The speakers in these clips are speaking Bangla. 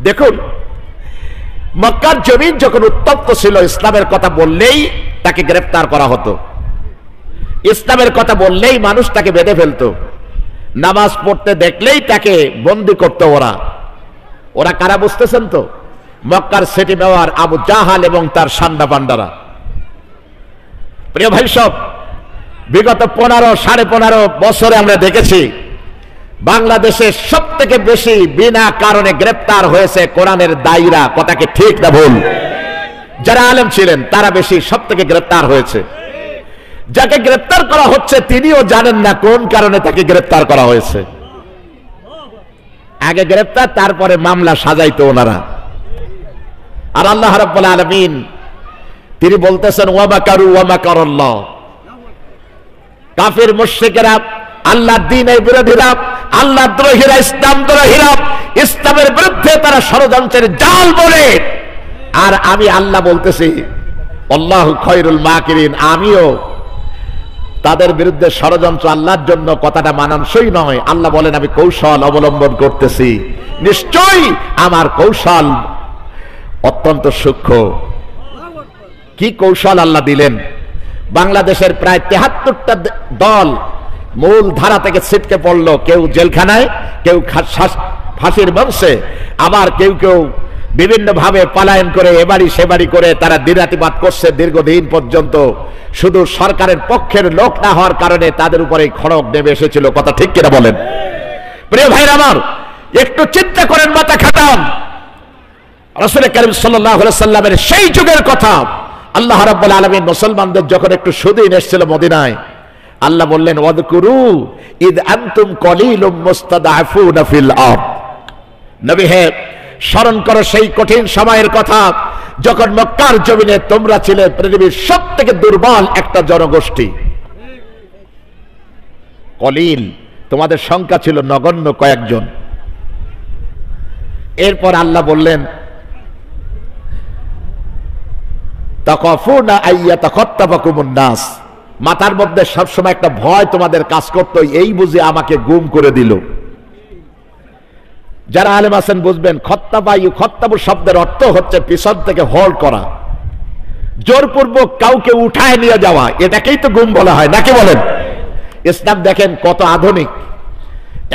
দেখুন, মক্কার জমিন যখন উত্তপ্ত ছিল, ইসলামের কথা বললেই তাকে গ্রেফতার করা হতো, ইসলামের কথা বললেই মানুষ তাকে বেঁধে ফেলতো, নামাজ পড়তে দেখলেই তাকে বন্দী করতো। ওরা কারা বুঝতেছেন তো? মক্কার সিটি মেয়র আবু জাহাল এবং তার সান্ডা পান্ডারা। প্রিয় ভাই সব, বিগত 15-15.5 বছরে আমরা দেখেছি বাংলাদেশে সব থেকে বেশি বিনা কারণে গ্রেফতার হয়েছে কোরআনের দায়ীরা। কথাকে ঠিক না ভুল? যারা আলেম ছিলেন তারা বেশি সব থেকে গ্রেফতার হয়েছে। যাকে গ্রেফতার করা হচ্ছে তিনিও জানেন না কোন কারণে তাকে গ্রেফতার করা হয়েছে। আগে গ্রেফতার, তারপরে মামলা সাজাইতো ওনারা। আর আল্লাহ রাব্বুল আলামিন তিনি বলতেছেন ওয়া মাকারু ওয়া মাকারাল্লাহ। কাফির মুশরিকেরা, আল্লাহর দ্বীনের বিরোধীরা, আল্লাহ দ্রোহীরা, ইসলাম দ্রোহীরা, ইসলামের বিরুদ্ধে তারা ষড়যন্ত্রের জাল বলে। আর আমি আল্লাহ বলতেছি আল্লাহু খায়রুল মাকিরিন, আমিও তাদের বিরুদ্ধে ষড়যন্ত্র আল্লাহর জন্য কথাটা মানানসই নয়। আল্লাহ বলেন আমি কৌশল অবলম্বন করতেছি, নিশ্চয়ই আমার কৌশল অত্যন্ত সূক্ষ্ম। কি কৌশল আল্লাহ দিলেন? বাংলাদেশের প্রায় 73টা দল মূল ধারা থেকে ছিটকে পড়লো। কেউ জেলখানায়, কেউ ফাঁসির বংশে, আবার কেউ কেউ বিভিন্ন ভাবে পলায়ন করে এবাড়ি সেবাড়ি করে তারা দিনরাতিবাদ করছে দীর্ঘদিন পর্যন্ত। শুধু সরকারের পক্ষের লোক না হওয়ার কারণে তাদের উপরে খড়গ নেমে এসেছিল। কথা ঠিক কিনা বলেন? প্রিয় ভাইরা আমার, একটু চিন্তা করেন, মাথা খাটান। রাসূল কারীম সাল্লাল্লাহু আলাইহি সাল্লামের সেই যুগের কথা। আল্লাহ রাব্বুল আলামিন মুসলমানদের যখন একটু সুদিন এসেছিল মদিনায়, আল্লাহ বললেন ওয়াযকুরু ইদ আনতুম কলিলুম মুস্তাদআফুনা ফিল আরদ। নবী হে, স্মরণ করো সেই কঠিন সময়ের কথা যখন মক্কার জমিনে তোমরা ছিলে পৃথিবীর সবথেকে দুর্বল একটা জনগোষ্ঠী। কলিল, তোমাদের সংখ্যা ছিল নগণ্য কয়েকজন। এরপর আল্লাহ বললেন তাকাফুনা আইয়াতাখাত্তাবাকুমুন নাস, মাথার মধ্যে সবসময় একটা ভয় তোমাদের কাজ করত, এই বুঝে আমাকে গুম করে দিল। যারা আলেম আছেন বুঝবেন, খত্তাবু শব্দের অর্থ হচ্ছে পিছন থেকে হোল্ড করা, জোরপূর্বক কাউকে উঠায় নিয়ে যাওয়া। এটাকেই তো গুম বলা হয়, নাকি বলেন? ইসলাম দেখেন কত আধুনিক।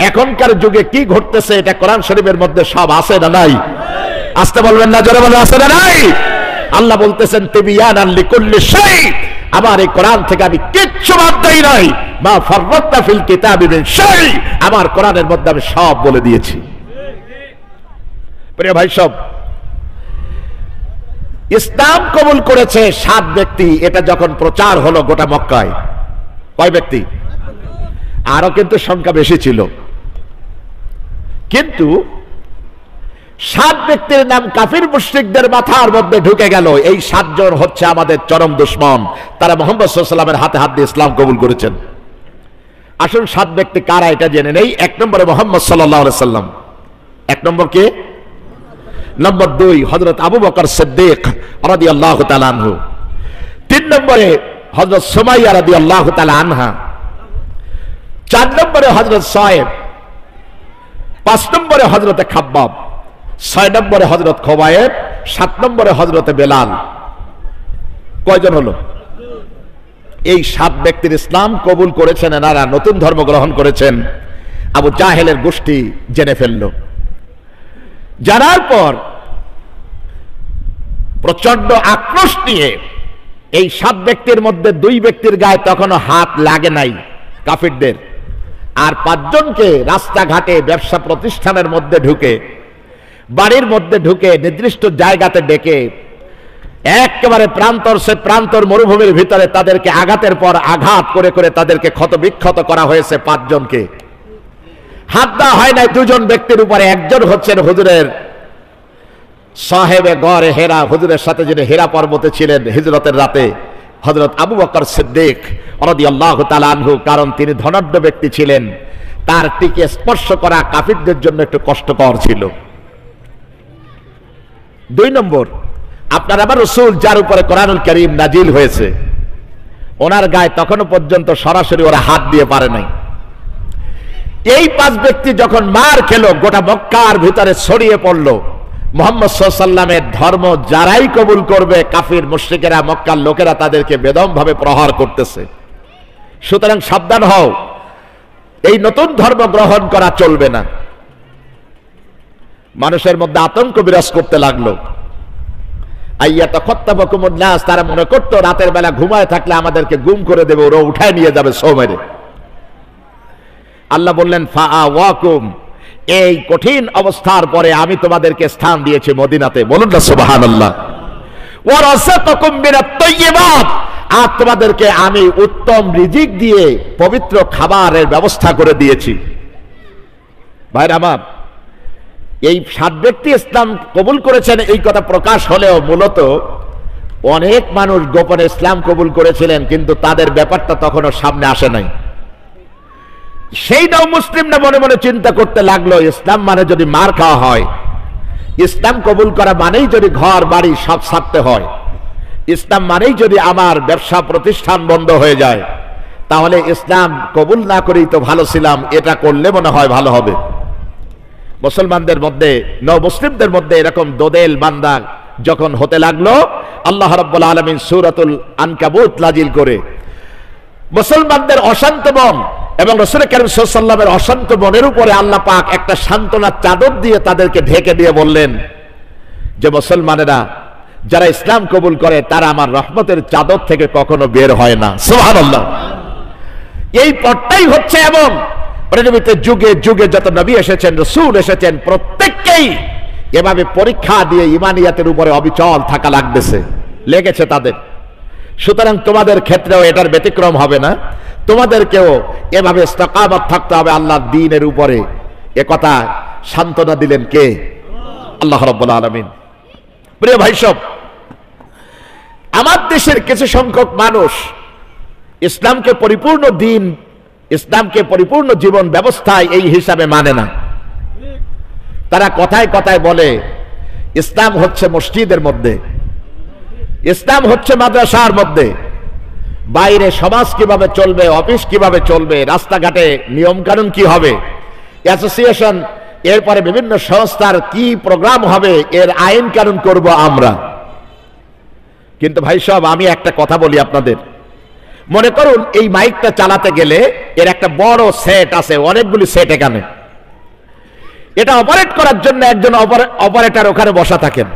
এখনকার যুগে কি ঘটতেছে এটা কোরআন শরীফের মধ্যে সব আছে না নাই? আসতে বলবেন না, জোরে বলেন আছে না নাই? আল্লাহ বলতেছেন তিবিয়ানান লিকুল্লি শাই, আমার এই কোরআন থেকে আমি কিচ্ছু বাদ দেই নাই। মা ফাররাতনা ফিল কিতাবি মিন শাই, আমার কোরআনের মধ্যে আমি সব বলে দিয়েছি। প্রিয় ভাই সব, ইসলাম কবুল করেছে 7 ব্যক্তি। এটা যখন প্রচার হলো গোটা মক্কায়, কয় ব্যক্তি? আরো কিন্তু সংখ্যা বেশি ছিল, কিন্তু 7 ব্যক্তির নাম কাফির মুশরিকদের মাথার মধ্যে ঢুকে গেল। এই 7 জন হচ্ছে আমাদের চরম দুশমন। তারা মুহাম্মদ সাল্লাল্লাহু আলাইহি ওয়াসাল্লামের হাতে হাত দিয়ে ইসলাম কবুল করেছেন। আসুন 7 ব্যক্তি কারা এটা জেনে নেই। 1 নম্বরে মুহাম্মদ সাল্লাল্লাহু আলাইহি ওয়াসাল্লাম। 1 নম্বর কে? নম্বর 2 হযরত আবু বকর সিদ্দিক রাদিয়াল্লাহু তাআলা আনহু। 3 নম্বরে হযরত সুমাইয়া রাদিয়াল্লাহু তাআলা আনহা। 4 নম্বরে হযরত সায়েব। 5 নম্বরে হযরত খাব্বাব। 6 নম্বরে হযরত খুবাইব। 7 নম্বরে হযরত বেলাল। কয়জন হলো? এই 7 ব্যক্তির ইসলাম কবুল করেছেন, এনারা নতুন ধর্ম গ্রহণ করেছেন। আবু জাহেলের গোষ্ঠী জেনে ফেলল। জানার পর প্রচন্ড আক্রোশ নিয়ে এই 7 ব্যক্তির মধ্যে 2 ব্যক্তির গায়ে তখনও হাত লাগে নাই কাফিরদের, আর 5 জনকে রাস্তাঘাটে ব্যবসা প্রতিষ্ঠানের মধ্যে ঢুকে, বাড়ির মধ্যে ঢুকে, নির্দিষ্ট জায়গাতে ডেকে একেবারে প্রান্তর সে প্রান্তর মরুভূমির ভিতরে তাদেরকে আঘাতের পর আঘাত করে করে তাদেরকে ক্ষতবিক্ষত করা হয়েছে। 5 জনকে হাত দেওয়া হয় নাই 2 জন ব্যক্তির উপরে। একজন হচ্ছেন হুজুরের সাহেবে গড়ে হেরা, হুজুরের সাথে যিনি হেরা পর্বতে ছিলেন হিজরতের রাতে, হযরত আবু বকর সিদ্দিক রাদিয়াল্লাহু তাআলা আনহু। কারণ তিনি ধনাঢ্য ব্যক্তি ছিলেন, তার টিকে স্পর্শ করা কাফিরদের জন্য একটু কষ্টকর ছিল। 2 নম্বর, আপনার আবার রাসূল যার উপরে কোরআনুল কারীম নাজিল হয়েছে, ওনার গায়ে তখনও পর্যন্ত সরাসরি ওরা হাত দিয়ে পারে নাই। এই 5 ব্যক্তি যখন মার খেলো, গোটা মক্কার ভিতরে ছড়িয়ে পড়লো। মুহাম্মদ সাল্লাল্লাহু আলাইহি ওয়াসাল্লামের ধর্ম যারাই কবুল করবে, কাফির মুশরিকেরা, মক্কার লোকেরা তাদেরকে বেদমভাবে প্রহার করতেছে। সুতরাং সাবধান হও, এই নতুন ধর্ম গ্রহণ করা চলবে না। মানুষের মধ্যে আতঙ্ক বিরাজ করতে লাগলো। আইয়াতাখাত্তাবাকুমুন নাস, তারা মনে করতো রাতের বেলা ঘুমায় থাকলে আমাদেরকে গুম করে দেবে, ওরা উঠায় নিয়ে যাবে সৌ মেরে। আল্লাহ বললেন ফাআওয়াকুম, এই কঠিন অবস্থার পরে আমি তোমাদেরকে স্থান দিয়েছি মদিনাতে। বলুন না সুবহানাল্লাহ। ওয়া রাযাকাকুম মিনাত তাইয়্যিবাত, আর তোমাদেরকে আমি উত্তম রিজিক দিয়ে পবিত্র খাবারের ব্যবস্থা করে দিয়েছি। ভাইরা আমার, এই 7 ব্যক্তি ইসলাম কবুল করেছেন এই কথা প্রকাশ হলেও মূলত অনেক মানুষ গোপনে ইসলাম কবুল করেছিলেন, কিন্তু তাদের ব্যাপারটা তখনও সামনে আসে নাই। সেইটাও মুসলিমরা মনে মনে চিন্তা করতে লাগলো, ইসলাম মানে যদি মার খাওয়া হয়, ইসলাম কবুল করা মানেই যদি ঘর বাড়ি সব ছাড়তে হয়, ইসলাম মানেই যদি আমার ব্যবসা প্রতিষ্ঠান বন্ধ হয়ে যায়, তাহলে ইসলাম কবুল না করেই তো ভালো ছিলাম, এটা করলে মনে হয় ভালো হবে। মুসলমানদের মধ্যে, মুসলিমদের মধ্যে এরকম দোদেল বান্দা যখন হতে লাগলো, আল্লাহ রাব্বুল আলামিন সূরাতুল আনকাবুত নাজিল করে মুসলমানদের অশান্ত মন এবং রাসূল কারীম সাল্লাল্লাহু আলাইহি ওয়াসাল্লামের অশান্ত মনের উপরে আল্লাহ পাক একটা সান্ত্বনার চাদর দিয়ে তাদেরকে ঢেকে দিয়ে বললেন যে মুসলমানেরা যারা ইসলাম কবুল করে তারা আমার রহমতের চাদর থেকে কখনো বের হয় না। সুবহানাল্লাহ। এই পথটাই হচ্ছে, এবং পৃথিবীতে যুগে যুগে যত নবী এসেছেন, রাসূল এসেছেন, প্রত্যেককেই এভাবে পরীক্ষা দিয়ে ঈমানিয়াতের উপরে অবিচল থাকা লেগেছে তাদের। সুতরাং তোমাদের ক্ষেত্রেও এটার ব্যতিক্রম হবে না, তোমাদেরকেও এভাবে ইস্তেকামত থাকতে হবে আল্লাহর দ্বীনের উপরে। একথা সান্ত্বনা দিলেন কে? আল্লাহ রাব্বুল আলামিন। প্রিয় ভাই সব, আমার দেশের কিছু সংখ্যক মানুষ ইসলামকে পরিপূর্ণ দ্বীন, ইসলামকে পরিপূর্ণ জীবন ব্যবস্থায় এই হিসাবে মানে না। তারা কথায় কথায় বলে ইসলাম হচ্ছে মসজিদের মধ্যে, ইসলাম হচ্ছে মাদ্রাসার মধ্যে, বাইরে সমাজ কিভাবে চলবে, অফিস কিভাবে চলবে, রাস্তাঘাটে নিয়ম কানুন কি হবে, অ্যাসোসিয়েশন, এরপরে বিভিন্ন সংস্থার কি প্রোগ্রাম হবে, এর আইন কানুন করব আমরা। কিন্তু ভাই সব, আমি একটা কথা বলি আপনাদের, মনে করুন এই মাইকটা চালাতে গেলে এর একটা বড় সেট আছে, অনেকগুলি সেট এখানে। এটা অপারেট করার জন্য একজন অপারেটর ওখানে বসা থাকেন,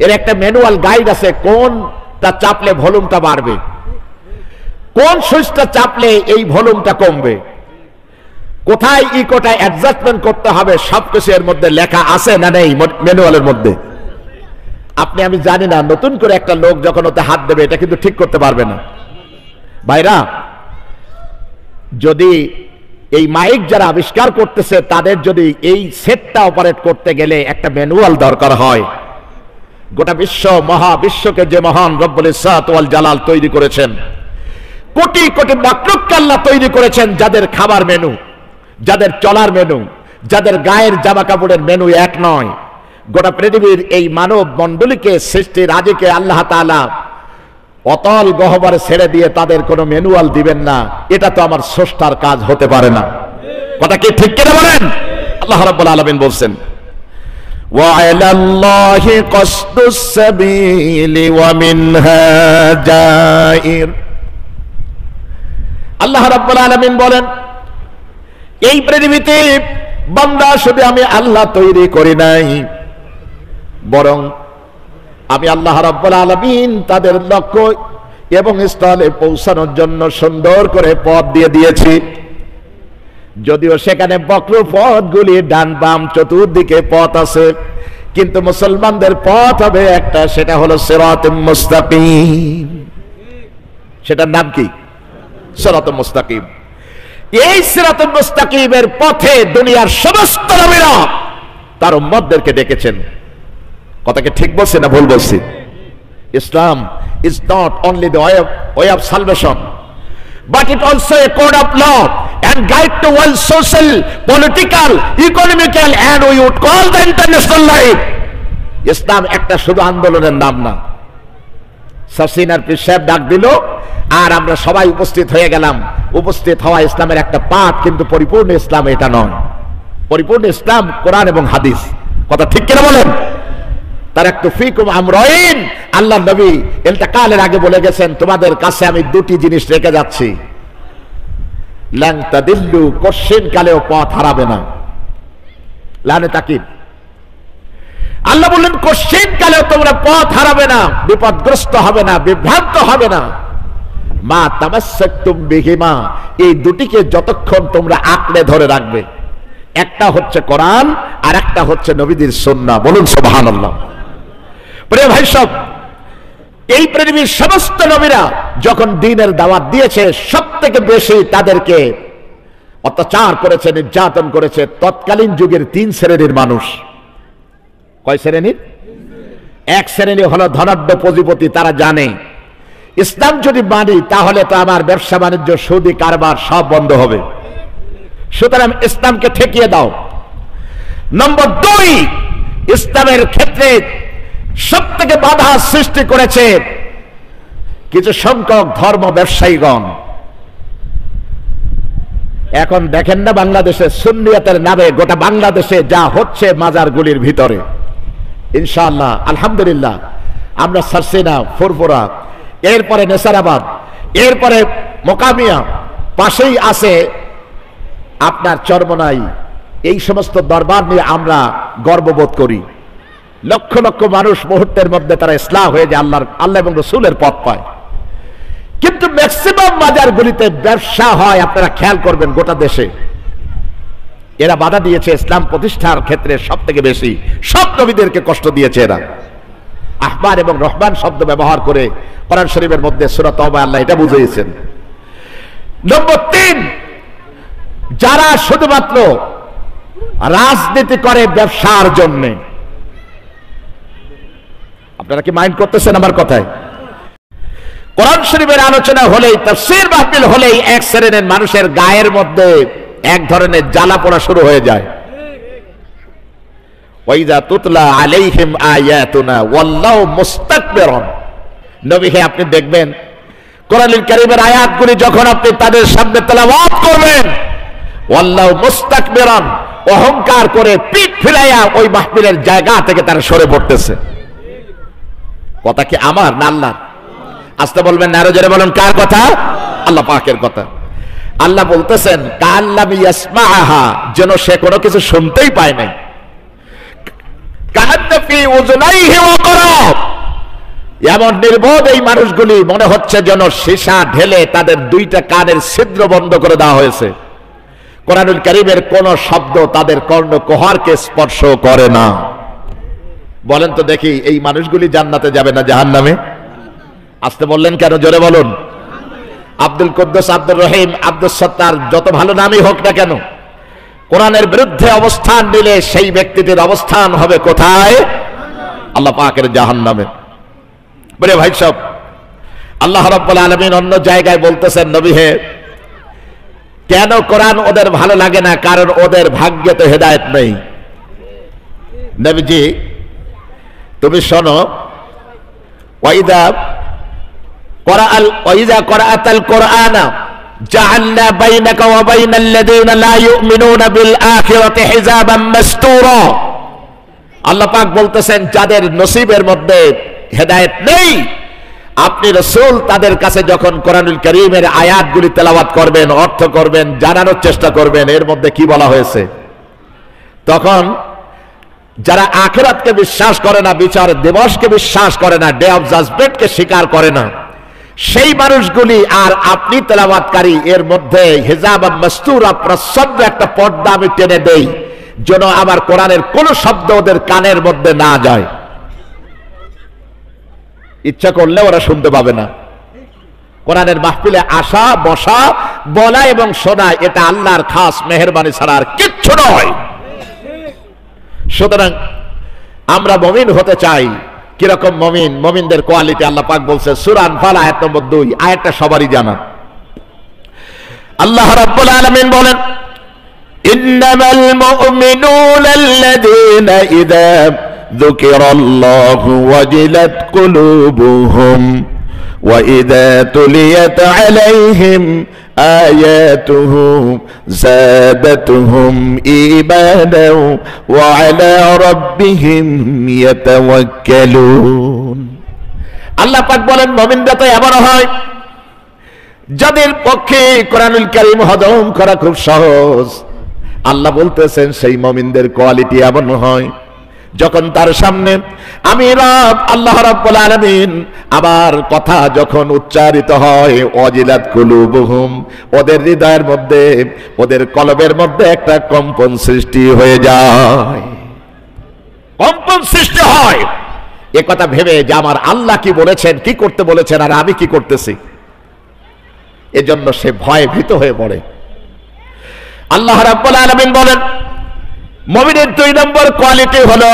এর একটা ম্যানুয়াল গাইড আছে, কোনটা চাপলে ভলিউমটা বাড়বে, কোন সুইচটা চাপলে এই ভলিউমটা কমবে, কোথায় কোথায় অ্যাডজাস্টমেন্ট করতে হবে, সবকিছু এর মধ্যে লেখা আছে না নেই ম্যানুয়ালের মধ্যে? আপনি আমি জানি না, নতুন করে একটা লোক যখন ওতে হাত দেবে এটা কিন্তু ঠিক করতে পারবে না। ভাইরা, যদি এই মাইক যারা আবিষ্কার করতেছে তাদের যদি এই সেটটা অপারেট করতে গেলে একটা ম্যানুয়াল দরকার হয়, গোটা বিশ্ব, মহাবিশ্বকে যে মহান রব্বুল ইজ্জত ওয়াল জালাল তৈরি করেছেন, কোটি কোটি মাখলুককে আল্লাহ তৈরি করেছেন, যাদের খাবার মেনু, যাদের চলার মেনু, যাদের গায়ের জামা কাপড়ের মেনু এক নয়। গোটা পৃথিবীর এই মানব মণ্ডলীকে, সৃষ্টির রাজিকে আল্লাহ তাআলা অতল গহ্বরে ছেড়ে দিয়ে তাদের কোনো ম্যানুয়াল দিবেন না, এটা তো আমার স্রষ্টার কাজ হতে পারে না। কথা কি ঠিক কিনা বলেন? আল্লাহ রাব্বুল আলামিন বলছেন, ওয়া আলাল্লাহি কসদুস সাবিলি ওয়া মিনহা জাইর। আল্লাহ রাব্বুল আলামিন বলেন, এই পৃথিবীতে বান্দা শুধু আমি আল্লাহ তৈরি করি নাই, বরং আমি আল্লাহ রাব্বুল আলামিন তাদের লক্ষ্য এবং স্থলে পৌঁছানোর জন্য সুন্দর করে পথ দিয়ে দিয়েছি। যদিও সেখানে বক্র পথগুলি ডান বাম চতুর্দিকে পথ আছে, কিন্তু মুসলমানদের পথ হবে একটা, সেটা হলো সিরাতুল মুস্তাকিম। সেটার নাম কি? সিরাতুল মুস্তাকিম। এই সিরাতুল মুস্তাকিমের পথে দুনিয়ার সমস্ত নবীরা তার উম্মতদেরকে ডেকেছেন। কথাকে ঠিক বলছি না ভুল বলছি? ইসলাম is not only the way of salvation, but it also a code of law and guide to world social, political, economical, and we would call the international life. ইসলাম একটা শুধু আন্দোলনের নাম না। সাসিনার পীর সাহেব ডাক দিল আর আমরা সবাই উপস্থিত হয়ে গেলাম। উপস্থিত হওয়া ইসলামের একটা পাঠ, কিন্তু পরিপূর্ণ ইসলাম এটা নয়। পরিপূর্ণ ইসলাম কোরআন এবং হাদিস। কথা ঠিক কিনা বলেন? তারাকতু ফীকুম আমরাইন, আল্লাহর নবী ইন্তেকালের আগে বলে গেছেন তোমাদের কাছে আমি দুটি জিনিস রেখে যাচ্ছি, লান তাদিল্লু, কোশ্চিন কালেও পথ হারাবে না। লানে তাকিব, আল্লাহ বললেন কোশ্চিন কালেও তোমরা পথ হারাবে না, বিপদগ্রস্ত হবে না, বিভ্রান্ত হবে না। মা তামাসসাকতুম বিহিমা, এই দুটিকে যতক্ষণ তোমরা আঁকড়ে ধরে রাখবে। একটা হচ্ছে কোরআন আর একটা হচ্ছে নবীদের সুন্নাহ। বলুন সুবহানাল্লাহ। প্রিয় ভাই সব, এই পৃথিবীর সমস্ত নবীরা যখন দ্বীনের দাওয়াত দিয়েছে, সবথেকে বেশি তাদেরকে অত্যাচার করেছে, নির্যাতন করেছে তৎকালীন যুগের তিন শ্রেণীর মানুষ। কয় শ্রেণীর? এক শ্রেণী হলো ধনাঢ্য পুঁজিপতি, তারা জানে ইসলাম যদি মানি তাহলে তো আমার ব্যবসা বাণিজ্য, সুদি কারবার সব বন্ধ হবে, সুতরাং ইসলামকে ঠেকিয়ে দাও। নম্বর দুই, ইসলামের ক্ষেত্রে সব থেকে বাধা সৃষ্টি করেছে কিছু সংখ্যক ধর্ম ব্যবসায়ীগণ। এখন দেখেন না বাংলাদেশে সুন্নিয়তের নামে গোটা বাংলাদেশে যা হচ্ছে মাজারগুলির ভিতরে। ইনশাআল্লাহ আলহামদুলিল্লাহ আমরা সারসিনা, ফুরফুরা, এরপরে নেসারাবাদ, এরপরে মোকামিয়া, পাশেই আছে আপনার চরমনাই, এই সমস্ত দরবার নিয়ে আমরা গর্ববোধ করি। লক্ষ লক্ষ মানুষ মুহূর্তের মধ্যে তারা ইসলাম হয়ে যায়, আল্লাহ এবং রাসূলের পথ পায়। কিন্তু ম্যাক্সিমাম মাজারগুলিতে ব্যবসা হয়, আপনারা খেয়াল করবেন গোটা দেশে। এরা বাধা দিয়েছে ইসলাম প্রতিষ্ঠার ক্ষেত্রে সব থেকে বেশি, সব নবীদেরকে কষ্ট দিয়েছে এরা। আহবার এবং রহমান শব্দ ব্যবহার করে কোরআন শরীফের মধ্যে সূরা তাওবা আল্লাহ এটা বুঝিয়েছেন। নম্বর তিন, যারা শুধুমাত্র রাজনীতি করে ব্যবসার জন্য। আপনারা কি মাইন্ড করতেছেন আমার কথায়? কোরআন শরীফের আলোচনা হলেই, তাফসীর মাহফিল হলেই এক শ্রেণীর মানুষের গায়ের মধ্যে এক ধরনের জ্বালা পোড়া শুরু হয়ে যায়। ওয়াইযা তুতলা আলাইহিম আয়াতুনা ওয়াল্লাহু মুস্তাকবিরুন, নবী হে আপনি দেখবেন কোরআনুল কারীমের আয়াতগুলি যখন আপনি তাদের সামনে তেলাওয়াত করবেন, ওয়াল্লাহু মুস্তাকবিরুন, অহংকার করে পিঠ ফিরাইয়া ওই মাহফিলের জায়গা থেকে তারা সরে পড়তেছে। কথা কি আমার না আল্লাহর? আস্তে বলবেন না, আরো জোরে বলুন কার কথা? আল্লাহ পাকের কথা। আল্লাহ বলতেছেন কাল্লাম ইয়াসমাআহা, যেন সে কোনো কিছু শুনতেই পায় নাই। কান্না ফি উযুনাইহি ওয়াকরা, এমন নির্বোধ এই মানুষগুলি, মনে হচ্ছে যেন সীসা ঢেলে তাদের দুইটা কানের ছিদ্র বন্ধ করে দেওয়া হয়েছে। কোরআনুল কারীমের কোন শব্দ তাদের কর্ণকুহরকে স্পর্শ করে না। বলেন তো দেখি, এই মানুষগুলি জান্নাতে যাবে না জাহান্নামে? আসতে বললেন কেন? জোরে বলুন। আব্দুল কুদ্দুস, আব্দুর রহিম, আব্দুস সত্তার, যত ভালো নামই হোক না কেন, কোরআনের বিরুদ্ধে অবস্থান নিলে সেই ব্যক্তিটির অবস্থান হবে কোথায়? আল্লাহ পাকের জাহান্নামে। বলে ভাই সব, আল্লাহ রাব্বুল আলামিন অন্য জায়গায় বলতেছেন নবী হে, কেন কোরআন ওদের ভালো লাগে না? কারণ ওদের ভাগ্যে তো হেদায়েত নেই। নবীজি তুমি শোনো, ওয়াইদা ক্বরাআতাল কুরআনা জাআলনা বাইনাকা ওয়া বাইনাল্লাযীনা লা ইউমিনুনা বিল আখিরাতি হিজাবাম মাসতুরা। আল্লাহ পাক বলতেছেন যাদের নসিবের মধ্যে হেদায়েত নেই, আপনি রাসূল তাদের কাছে যখন কোরআনুল কারীমের আয়াতগুলি তেলাওয়াত করবেন, অর্থ করবেন, জানানোর চেষ্টা করবেন এর মধ্যে কি বলা হয়েছে, তখন যারা আখিরাতকে বিশ্বাস করে না, বিচার দিবসকে বিশ্বাস করে না, ডে অফ জাজমেন্টকে স্বীকার করে না, সেই মানুষগুলি আর আপনি তেলাওয়াতকারী এর মধ্যে হিজাব মাসতুরা, প্রচ্ছন্ন একটা পর্দা আমি টেনে দেই, যেন আমার কোরআনের কোন শব্দ ওদের কানের মধ্যে না যায়। ইচ্ছা করলে ওরা শুনতে পাবে না। কোরআনের মাহফিলে আসা, বসা, বলা এবং শোনা এটা আল্লাহর খাস মেহেরবানি ছাড়া আর কিচ্ছু নয়। সুতরাং আমরা মুমিন হতে চাই। কিরকম মুমিন? মুমিনদের কোয়ালিটি আল্লাহ পাক বলছে সূরা আনফাল আয়াত নম্বর 2, আয়াতটা সবারই জানা। আল্লাহ রাব্বুল আলামিন বলেন ইন্নামাল মুমিনুনা আল্লাযীনা ইযা যুকিরাল্লাহু ওয়াজিলাত কুলুবুহুম وإذا تليت عليهم آياته زادتهم إيمانا وعلى ربهم يتوكلون আল্লাহ পাক বলেন মুমিনরা তো এমন হয় যাদের পক্ষে কোরআনুল কারীম হজম করা খুব সহজ। আল্লাহ বলতেছেন সেই মুমিনদের কোয়ালিটি এমন হয় যখন তার সামনে আমি রব আল্লাহ রাব্বুল আলামিন আমার কথা যখন উচ্চারিত হয় ওয়াজিলাত কুলুবুহুম, ওদের হৃদয়ের মধ্যে ওদের কলবের মধ্যে একটা কম্পন সৃষ্টি হয়ে যায়, কম্পন সৃষ্টি হয় এ কথা ভেবে যে আমার আল্লাহ কি বলেছেন, কি করতে বলেছেন আর আমি কি করতেছি, এজন্য সে ভয়ে ভীত হয়ে পড়ে। আল্লাহ রাব্বুল আলামিন বলেন মুমিনের 2 নম্বর কোয়ালিটি হলো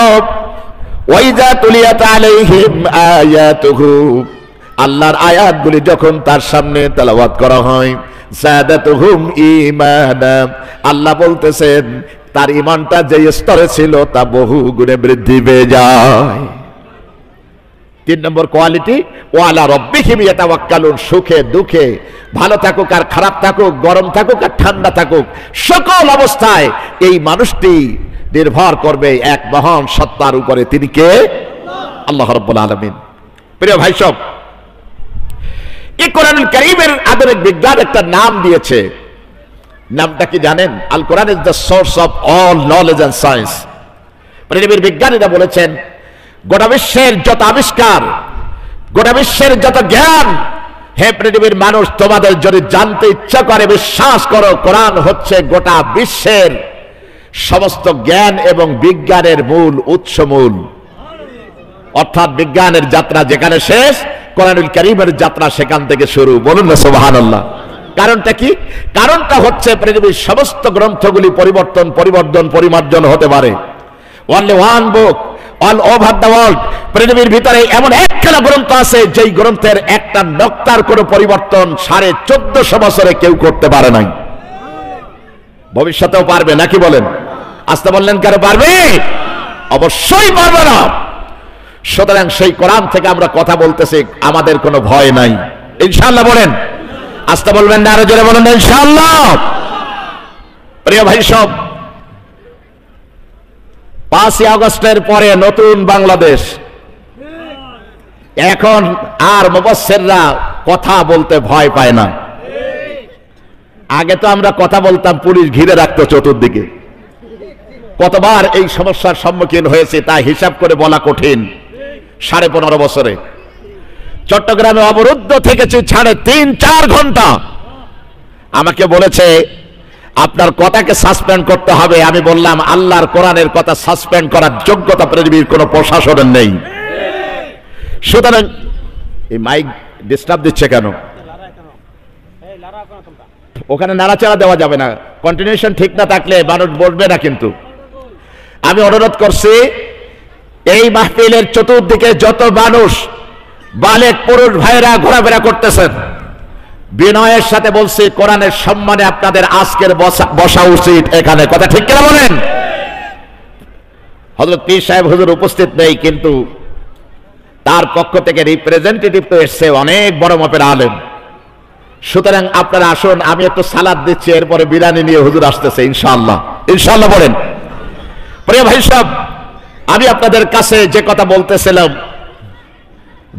ওয়াইজা তুলিয়াত আলাইহিম আয়াতুহু, আল্লাহর আয়াতগুলি যখন তার সামনে তেলাওয়াত করা হয় যাদাতুহুম ঈমানা, আল্লাহ বলতেছেন তার ঈমানটা যে স্তরে ছিল তা বহু গুণে বৃদ্ধি পেয়ে যায়। 3 নম্বর কোয়ালিটি ওয়ালা রাব্বিহিম ইয়াতাওয়াক্কালুন, সুখে দুঃখে ভালো থাকুক আর খারাপ থাকুক, গরম থাকুক আর ঠান্ডা থাকুক, সকল অবস্থায় এই মানুষটি নির্ভর করবে এক মহান সত্তার উপরে, তিনি কে? আল্লাহ রাব্বুল আলামিন। প্রিয় ভাই সব, এই কোরআনুল কারীমের আধুনিক বিজ্ঞান একটা নাম দিয়েছে, নামটা কি জানেন? আল কোরআন is the source of all knowledge and science. পৃথিবীর বিজ্ঞানীরা বলেছেন গোটা বিশ্বের যত আবিষ্কার, গোটা বিশ্বের যত জ্ঞান, হে পৃথিবীর মানুষ তোমাদের যদি জানতে ইচ্ছা করে বিশ্বাস করো কোরআন হচ্ছে গোটা বিশ্বের সমস্ত জ্ঞান এবং বিজ্ঞানের মূল উৎস, মূল অর্থাৎ বিজ্ঞানের যাত্রা যেখানে শেষ কোরআনুল কারীমের যাত্রা সেখান থেকে শুরু। বলুন না সুবহানাল্লাহ। কারণটা কি? কারণটা হচ্ছে পৃথিবীর সমস্ত গ্রন্থগুলি পরিমার্জন হতে পারে। Only one book all over the world, পৃথিবীর ভিতরে এমন একখানা গ্রন্থ আছে যেই গ্রন্থের একটা নক্তার কোনো পরিবর্তন 1450 বছরে কেউ করতে পারে নাই, ভবিষ্যতেও পারবে নাকি বলেন? আসতে বললেন কেন? পারবে? অবশ্যই পারবে না। সুতরাং সেই কোরআন থেকে আমরা কথা বলতেছি, আমাদের কোনো ভয় নাই ইনশাআল্লাহ। বলেন আসতে বলবেন না, আরো জোরে বলেন ইনশাআল্লাহ। প্রিয় ভাই সব, 5ই আগস্টের পরে নতুন বাংলাদেশ, এখন আর মুফাসসিররা কথা বলতে ভয় পায় না। আগে তো আমরা কথা বলতাম পুলিশ ঘিরে রাখতো চতুর্দিকে, কতবার এই সমস্যার সম্মুখীন হয়েছে তা হিসাব করে বলা কঠিন। 15.5 বছরে চট্টগ্রামে অবরুদ্ধ থেকেছি 3.5-4 ঘন্টা। আমাকে বলেছে আপনার কথাকে সাসপেন্ড করতে হবে। আমি বললাম আল্লাহর কোরআনের কথা সাসপেন্ড করার যোগ্যতা পৃথিবীর কোনো প্রশাসনের নেই। সুতরাং এই মাইক ডিস্টার্ব দিচ্ছে কেন? ওখানে নাড়াচাড়া দেওয়া যাবে না, কন্টিনিউশন ঠিক না থাকলে মানুষ বলবে না। কিন্তু আমি অনুরোধ করছি এই মাহফিলের চতুর্দিকে যত মানুষ বালেক পুরুষ ভাইরা ঘোরাফেরা করতেছেন, বিনয়ের সাথে বলছি কোরআনের সম্মানে আপনাদের আজকের বসা উচিত এখানে। কথা ঠিক কিনা বলেন? হযরত পীর সাহেব হুজুর উপস্থিত নেই, কিন্তু তার পক্ষ থেকে রিপ্রেজেন্টেটিভ তো এসছে, অনেক বড় মাপের আলেম। সুতরাং আপনারা আসুন, আমি একটু সালাদ দিচ্ছি, এরপরে বিরিয়ানি নিয়ে হুজুর আসতেছে ইনশাআল্লাহ। ইনশাআল্লাহ বলেন। প্রিয় ভাই সব, আমি আপনাদের কাছে যে কথা বলতেছিলাম,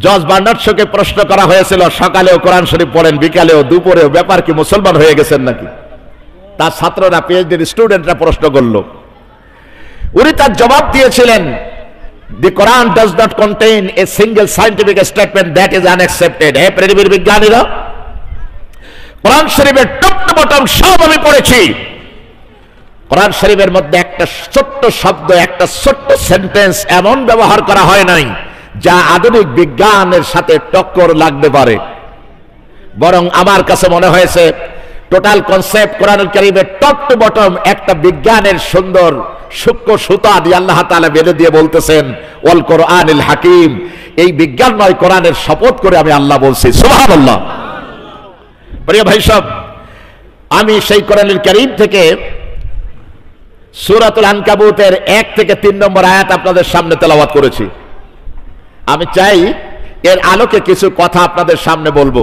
জজ বার্নার্ড শোকে প্রশ্ন করা হয়েছিল সকালেও কোরআন শরীফ পড়েন, বিকালেও, দুপুরেও, ব্যাপার কি মুসলমান হয়ে গেছেন নাকি? তার ছাত্ররা, পিএইচডি স্টুডেন্টরা প্রশ্ন করল। উনি তার জবাব দিয়েছিলেন, দি কোরআন does not contain a single scientific statement that is unaccepted. হে পৃথিবীর বিজ্ঞানীরা, কোরআন শরীফের টপ টু বটম সব আমি পড়েছি। কোরআন শরীফের মধ্যে একটা ছোট্ট শব্দ, একটা ছোট্ট সেন্টেন্স এমন ব্যবহার করা হয় নাই যা আধুনিক বিজ্ঞানের সাথে টক্কর লাগতে পারে। বরং আমার কাছে মনে হয়েছে টোটাল কনসেপ্ট কোরআনুল কারীমের টপ টু বটম একটা বিজ্ঞানের সুন্দর সূক্ষ্ম সুতা দিয়ে আল্লাহ তাআলা বেঁধে দিয়ে বলতেছেন ওয়াল কোরআনিল হাকিম। এই বিজ্ঞান নয়, কোরআনের শপথ করে আমি আল্লাহ বলছি, সুবহানাল্লাহ। প্রিয় ভাই সব, আমি সেই কোরআনুল কারীম থেকে সূরাতুল আনকাবুতের 1 থেকে 3 নম্বর আয়াত আপনাদের সামনে তেলাওয়াত করেছি। আমি চাই এর আলোকে কিছু কথা আপনাদের সামনে বলবো।